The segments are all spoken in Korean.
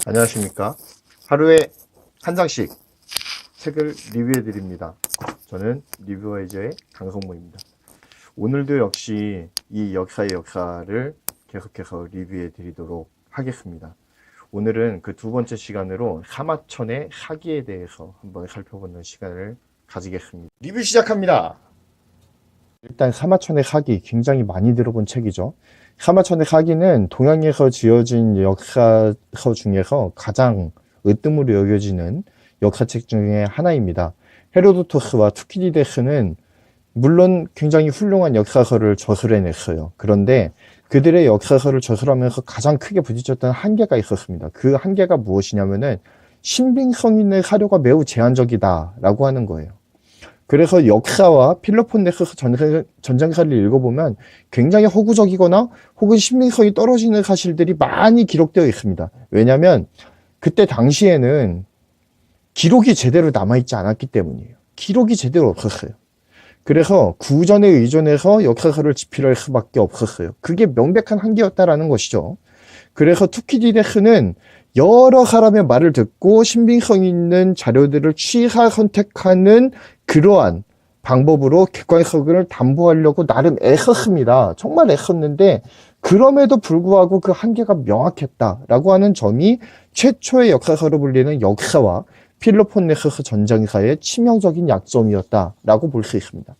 안녕하십니까. 하루에 한 장씩 책을 리뷰해 드립니다. 저는 리뷰어이저의 강성모입니다. 오늘도 역시 이 역사의 역사를 계속해서 리뷰해 드리도록 하겠습니다. 오늘은 그 두 번째 시간으로 사마천의 사기에 대해서 한번 살펴보는 시간을 가지겠습니다. 리뷰 시작합니다. 일단 사마천의 사기, 굉장히 많이 들어본 책이죠. 사마천의 사기는 동양에서 지어진 역사서 중에서 가장 으뜸으로 여겨지는 역사책 중에 하나입니다. 헤로도토스와 투키디데스는 물론 굉장히 훌륭한 역사서를 저술해냈어요. 그런데 그들의 역사서를 저술하면서 가장 크게 부딪혔던 한계가 있었습니다. 그 한계가 무엇이냐면은 신빙성 있는 사료가 매우 제한적이다라고 하는 거예요. 그래서 역사와 필로폰네소스 전쟁사를 읽어보면 굉장히 허구적이거나 혹은 신빙성이 떨어지는 사실들이 많이 기록되어 있습니다. 왜냐하면 그때 당시에는 기록이 제대로 남아있지 않았기 때문이에요. 기록이 제대로 없었어요. 그래서 구전에 의존해서 역사서를 집필할 수밖에 없었어요. 그게 명백한 한계였다라는 것이죠. 그래서 투키디데스는 여러 사람의 말을 듣고 신빙성 있는 자료들을 취사 선택하는 그러한 방법으로 객관성을 담보하려고 나름 애썼습니다. 정말 애썼는데 그럼에도 불구하고 그 한계가 명확했다라고 하는 점이 최초의 역사서로 불리는 역사와 필로폰네소스 전쟁사의 치명적인 약점이었다라고 볼 수 있습니다.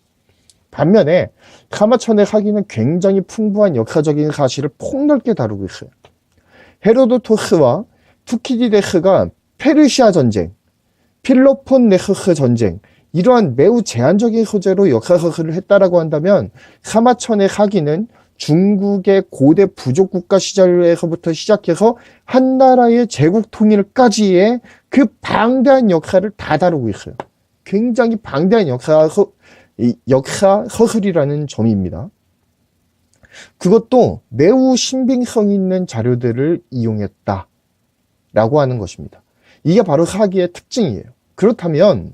반면에 사마천의 사기는 굉장히 풍부한 역사적인 사실을 폭넓게 다루고 있어요. 헤로도토스와 투키디데스가 페르시아 전쟁, 필로폰네소스 전쟁, 이러한 매우 제한적인 소재로 역사서술을 했다라고 한다면 사마천의 사기는 중국의 고대 부족 국가 시절에서부터 시작해서 한나라의 제국 통일까지의 그 방대한 역사를 다 다루고 있어요. 굉장히 방대한 역사서술이라는 점입니다. 그것도 매우 신빙성 있는 자료들을 이용했다라고 하는 것입니다. 이게 바로 사기의 특징이에요. 그렇다면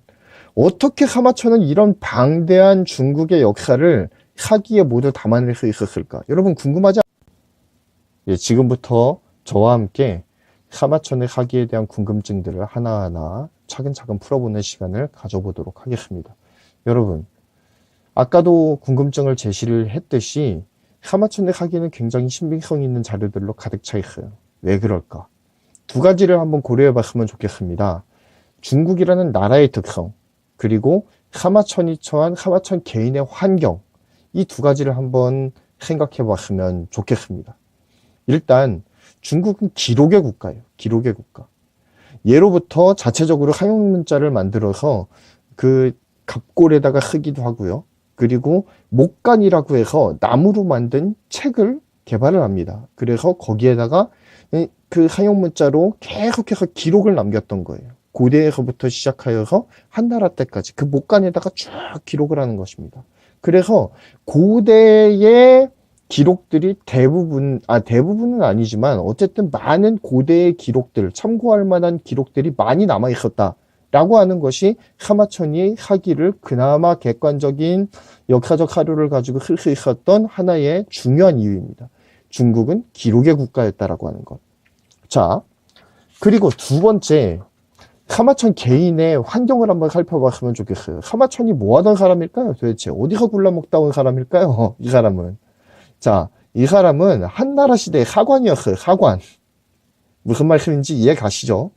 어떻게 사마천은 이런 방대한 중국의 역사를 사기에 모두 담아낼 수 있었을까? 여러분 궁금하지 않나요? 지금부터 저와 함께 사마천의 사기에 대한 궁금증들을 하나하나 차근차근 풀어보는 시간을 가져보도록 하겠습니다. 여러분, 아까도 궁금증을 제시를 했듯이 사마천의 사기는 굉장히 신빙성 있는 자료들로 가득 차 있어요. 왜 그럴까? 두 가지를 한번 고려해 봤으면 좋겠습니다. 중국이라는 나라의 특성, 그리고 사마천이 처한 사마천 개인의 환경, 이 두 가지를 한번 생각해 봤으면 좋겠습니다. 일단 중국은 기록의 국가예요. 기록의 국가. 예로부터 자체적으로 사용 문자를 만들어서 그 갑골에다가 쓰기도 하고요. 그리고 목간이라고 해서 나무로 만든 책을 개발을 합니다. 그래서 거기에다가 그 사용 문자로 계속해서 기록을 남겼던 거예요. 고대에서부터 시작하여서 한나라 때까지 그 목간에다가 쭉 기록을 하는 것입니다. 그래서 고대의 기록들이 대부분은 아니지만 어쨌든 많은 고대의 기록들, 참고할 만한 기록들이 많이 남아 있었다라고 하는 것이 사마천이 사기를 그나마 객관적인 역사적 사료를 가지고 쓸 수 있었던 하나의 중요한 이유입니다. 중국은 기록의 국가였다라고 하는 것. 자, 그리고 두 번째, 사마천 개인의 환경을 한번 살펴봤으면 좋겠어요. 사마천이 뭐 하던 사람일까요? 도대체 어디서 굴러먹다 온 사람일까요? 이 사람은. 자, 이 사람은 한나라 시대의 사관이었어요. 사관. 무슨 말씀인지 이해 가시죠?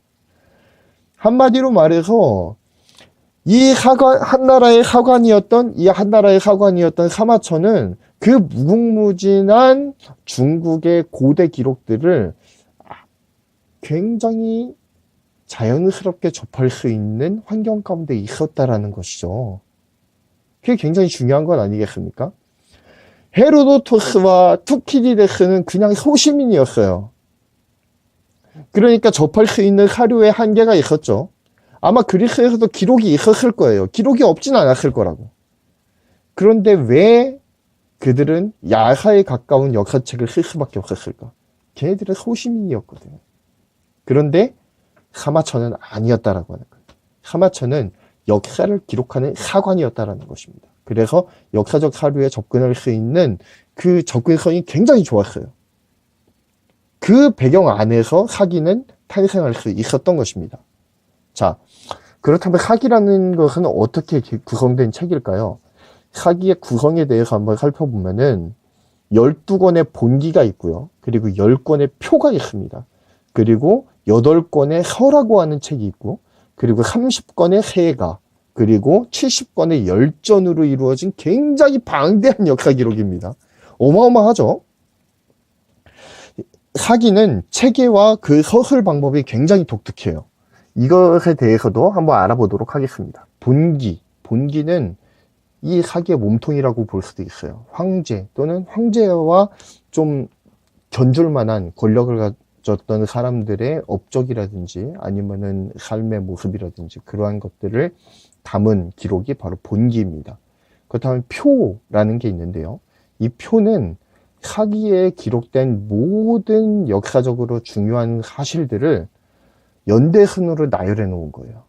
한마디로 말해서 한나라의 사관이었던 사마천은 그 무궁무진한 중국의 고대 기록들을 굉장히 자연스럽게 접할 수 있는 환경 가운데 있었다라는 것이죠. 그게 굉장히 중요한 건 아니겠습니까? 헤로도토스와 투키디데스는 그냥 소시민이었어요. 그러니까 접할 수 있는 사료의 한계가 있었죠. 아마 그리스에서도 기록이 있었을 거예요. 기록이 없진 않았을 거라고. 그런데 왜 그들은 야사에 가까운 역사책을 쓸 수밖에 없었을까? 걔네들은 소시민이었거든요. 그런데 사마천은 아니었다라고 하는 거예요. 사마천은 역사를 기록하는 사관이었다라는 것입니다. 그래서 역사적 사료에 접근할 수 있는 그 접근성이 굉장히 좋았어요. 그 배경 안에서 사기는 탄생할 수 있었던 것입니다. 자, 그렇다면 학이라는 것은 어떻게 구성된 책일까요? 학의 구성에 대해서 한번 살펴보면은 12권의 본기가 있고요. 그리고 10권의 표가 있습니다. 그리고 8권의 서라고 하는 책이 있고, 그리고 30권의 세가, 그리고 70권의 열전으로 이루어진 굉장히 방대한 역사 기록입니다. 어마어마하죠? 사기는 체계와 그 서술 방법이 굉장히 독특해요. 이것에 대해서도 한번 알아보도록 하겠습니다. 본기는 이 사기의 몸통이라고 볼 수도 있어요. 황제 또는 황제와 좀 견줄 만한 권력을 가졌던 사람들의 업적이라든지 아니면은 삶의 모습이라든지 그러한 것들을 담은 기록이 바로 본기입니다. 그렇다면 표라는 게 있는데요. 이 표는 사기에 기록된 모든 역사적으로 중요한 사실들을 연대순으로 나열해 놓은 거예요.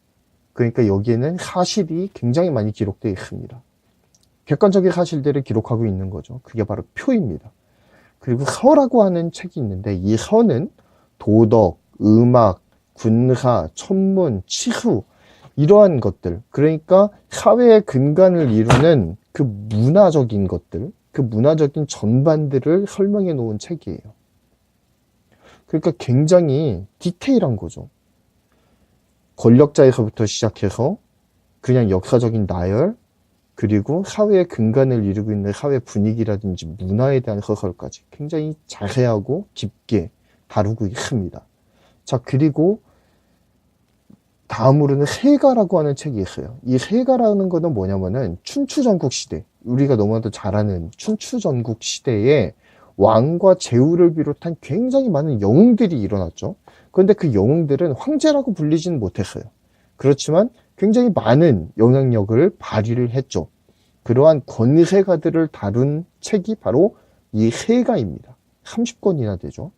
그러니까 여기에는 사실이 굉장히 많이 기록되어 있습니다. 객관적인 사실들을 기록하고 있는 거죠. 그게 바로 표입니다. 그리고 서라고 하는 책이 있는데 이 서는 도덕, 음악, 군사, 천문, 치수 이러한 것들, 그러니까 사회의 근간을 이루는 그 문화적인 것들, 그 문화적인 전반들을 설명해 놓은 책이에요. 그러니까 굉장히 디테일한 거죠. 권력자에서부터 시작해서 그냥 역사적인 나열, 그리고 사회의 근간을 이루고 있는 사회 분위기라든지 문화에 대한 서설까지 굉장히 자세하고 깊게 다루고 있습니다. 자, 그리고 다음으로는 세가라고 하는 책이 있어요. 이 세가라는 거는 뭐냐면은 춘추전국 시대, 우리가 너무나도 잘 아는 춘추전국 시대에 왕과 제후를 비롯한 굉장히 많은 영웅들이 일어났죠. 그런데 그 영웅들은 황제라고 불리지는 못했어요. 그렇지만 굉장히 많은 영향력을 발휘를 했죠. 그러한 권세가들을 다룬 책이 바로 이 세가입니다. 30권이나 되죠.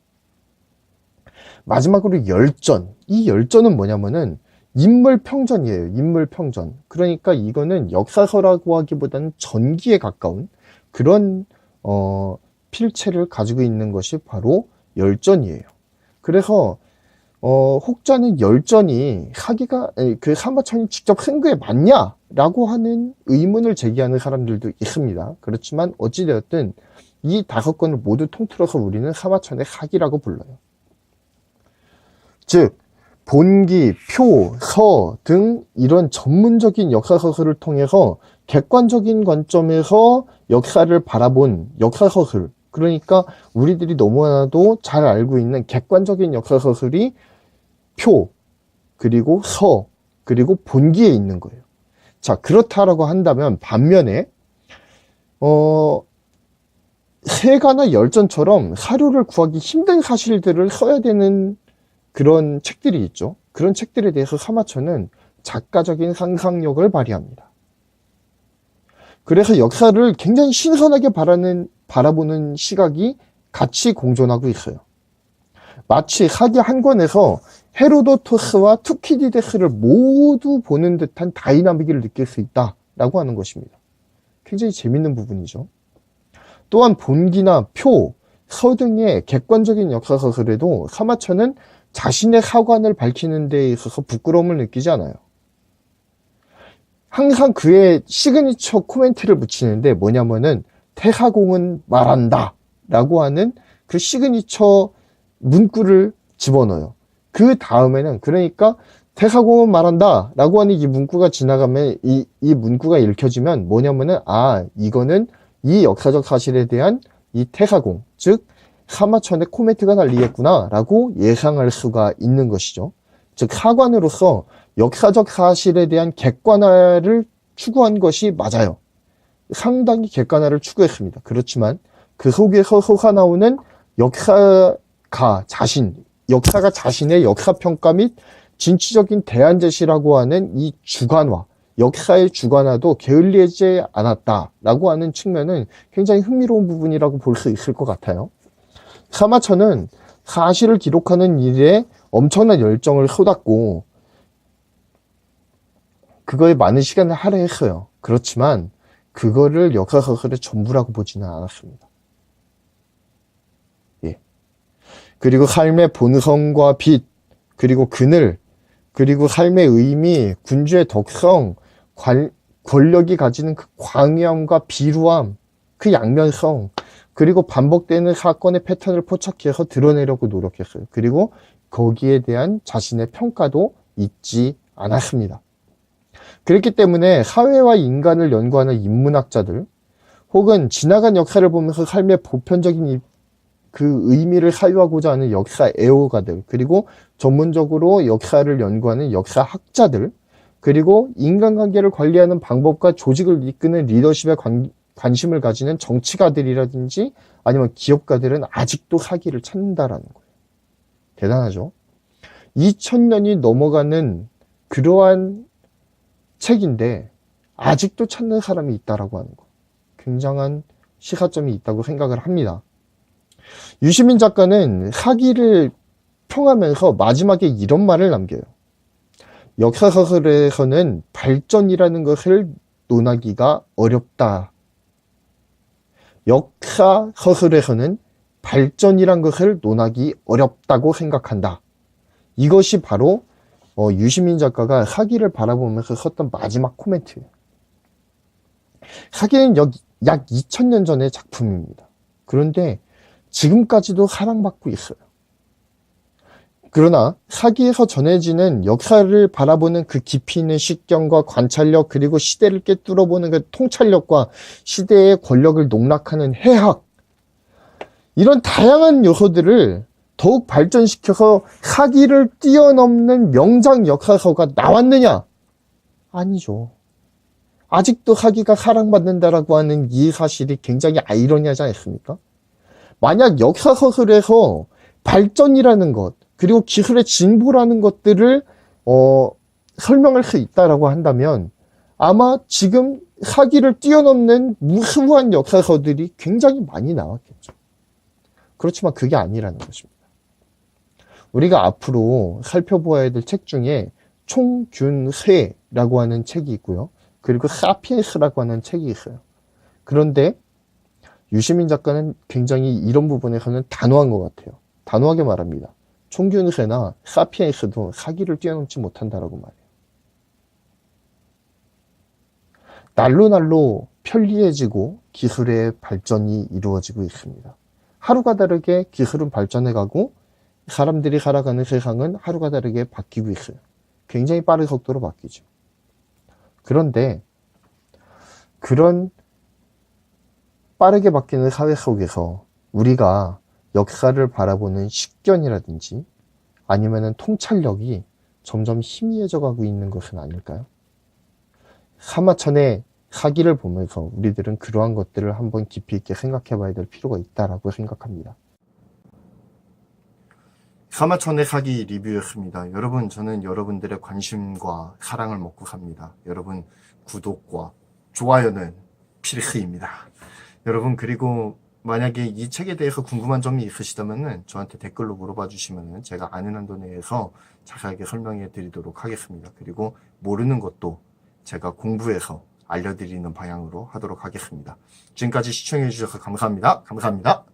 마지막으로 열전. 이 열전은 뭐냐면은 인물평전이에요. 인물평전. 그러니까 이거는 역사서라고 하기보다는 전기에 가까운 그런 필체를 가지고 있는 것이 바로 열전이에요. 그래서 혹자는 열전이 그 사마천이 직접 쓴 게 맞냐라고 하는 의문을 제기하는 사람들도 있습니다. 그렇지만 어찌되었든 이 5권을 모두 통틀어서 우리는 사마천의 사기라고 불러요. 즉 본기, 표, 서 등 이런 전문적인 역사서술을 통해서 객관적인 관점에서 역사를 바라본 역사서술, 그러니까 우리들이 너무나도 잘 알고 있는 객관적인 역사서술이 표, 그리고 서, 그리고 본기에 있는 거예요. 자, 그렇다라고 한다면 반면에 세가나 열전처럼 사료를 구하기 힘든 사실들을 써야 되는 그런 책들이 있죠. 그런 책들에 대해서 사마천은 작가적인 상상력을 발휘합니다. 그래서 역사를 굉장히 신선하게 바라보는 시각이 같이 공존하고 있어요. 마치 사기 한 권에서 헤로도토스와 투키디데스를 모두 보는 듯한 다이나믹을 느낄 수 있다라고 하는 것입니다. 굉장히 재밌는 부분이죠. 또한 본기나 표, 서 등의 객관적인 역사서술에도 사마천은 자신의 사관을 밝히는 데 있어서 부끄러움을 느끼지 않아요. 항상 그의 시그니처 코멘트를 붙이는데 뭐냐면은 태사공은 말한다 라고 하는 그 시그니처 문구를 집어넣어요. 그 다음에는 그러니까 태사공은 말한다 라고 하는 이 문구가 지나가면 이 문구가 읽혀지면 뭐냐면은 이거는 이 역사적 사실에 대한 이 태사공, 즉 사마천의 코멘트가 달리겠구나 라고 예상할 수가 있는 것이죠. 즉 사관으로서 역사적 사실에 대한 객관화를 추구한 것이 맞아요. 상당히 객관화를 추구했습니다. 그렇지만 그 속에서 솟아나오는 역사가 자신의 역사평가 및 진취적인 대안제시라고 하는 이 주관화, 역사의 주관화도 게을리하지 않았다라고 하는 측면은 굉장히 흥미로운 부분이라고 볼 수 있을 것 같아요. 사마천은 사실을 기록하는 일에 엄청난 열정을 쏟았고 그거에 많은 시간을 할애했어요. 그렇지만 그거를 역사서술의 전부라고 보지는 않았습니다. 예. 그리고 삶의 본성과 빛, 그리고 그늘, 그리고 삶의 의미, 군주의 덕성, 권력이 가지는 그 광야함과 비루함, 그 양면성, 그리고 반복되는 사건의 패턴을 포착해서 드러내려고 노력했어요. 그리고 거기에 대한 자신의 평가도 잊지 않았습니다. 그렇기 때문에 사회와 인간을 연구하는 인문학자들, 혹은 지나간 역사를 보면서 삶의 보편적인 그 의미를 사유하고자 하는 역사 애호가들, 그리고 전문적으로 역사를 연구하는 역사학자들, 그리고 인간관계를 관리하는 방법과 조직을 이끄는 리더십에 관심을 가지는 정치가들이라든지 아니면 기업가들은 아직도 사기를 찾는다라는 거예요. 대단하죠? 2000년이 넘어가는 그러한 책인데 아직도 찾는 사람이 있다라고 하는 거. 굉장한 시사점이 있다고 생각을 합니다. 유시민 작가는 사기를 평하면서 마지막에 이런 말을 남겨요. 역사서술에서는 발전이라는 것을 논하기가 어렵다. 역사서술에서는 발전이란 것을 논하기 어렵다고 생각한다. 이것이 바로 유시민 작가가 사기를 바라보면서 썼던 마지막 코멘트예요. 사기는 약 2000년 전의 작품입니다. 그런데 지금까지도 사랑받고 있어요. 그러나 사기에서 전해지는 역사를 바라보는 그 깊이 있는 식견과 관찰력, 그리고 시대를 꿰뚫어보는 그 통찰력과 시대의 권력을 농락하는 해학, 이런 다양한 요소들을 더욱 발전시켜서 사기를 뛰어넘는 명작 역사서가 나왔느냐? 아니죠. 아직도 사기가 사랑받는다라고 하는 이 사실이 굉장히 아이러니하지 않습니까? 만약 역사서술에서 발전이라는 것, 그리고 기술의 진보라는 것들을 설명할 수 있다라고 한다면 아마 지금 사기를 뛰어넘는 무수한 역사서들이 굉장히 많이 나왔겠죠. 그렇지만 그게 아니라는 것입니다. 우리가 앞으로 살펴보아야 될 책 중에 총균세라고 하는 책이 있고요. 그리고 사피엔스라고 하는 책이 있어요. 그런데 유시민 작가는 굉장히 이런 부분에서는 단호한 것 같아요. 단호하게 말합니다. 총균세나 사피엔스도 사기를 뛰어넘지 못한다라고 말해요. 날로 편리해지고 기술의 발전이 이루어지고 있습니다. 하루가 다르게 기술은 발전해가고 사람들이 살아가는 세상은 하루가 다르게 바뀌고 있어요. 굉장히 빠른 속도로 바뀌죠. 그런데 그런 빠르게 바뀌는 사회 속에서 우리가 역사를 바라보는 식견이라든지 아니면은 통찰력이 점점 희미해져 가고 있는 것은 아닐까요? 사마천의 사기를 보면서 우리들은 그러한 것들을 한번 깊이 있게 생각해 봐야 될 필요가 있다라고 생각합니다. 사마천의 사기 리뷰였습니다. 여러분, 저는 여러분들의 관심과 사랑을 먹고 삽니다. 여러분, 구독과 좋아요는 필수입니다. 여러분, 그리고 만약에 이 책에 대해서 궁금한 점이 있으시다면 저한테 댓글로 물어봐 주시면 제가 아는 한도 내에서 자세하게 설명해 드리도록 하겠습니다. 그리고 모르는 것도 제가 공부해서 알려드리는 방향으로 하도록 하겠습니다. 지금까지 시청해 주셔서 감사합니다. 감사합니다.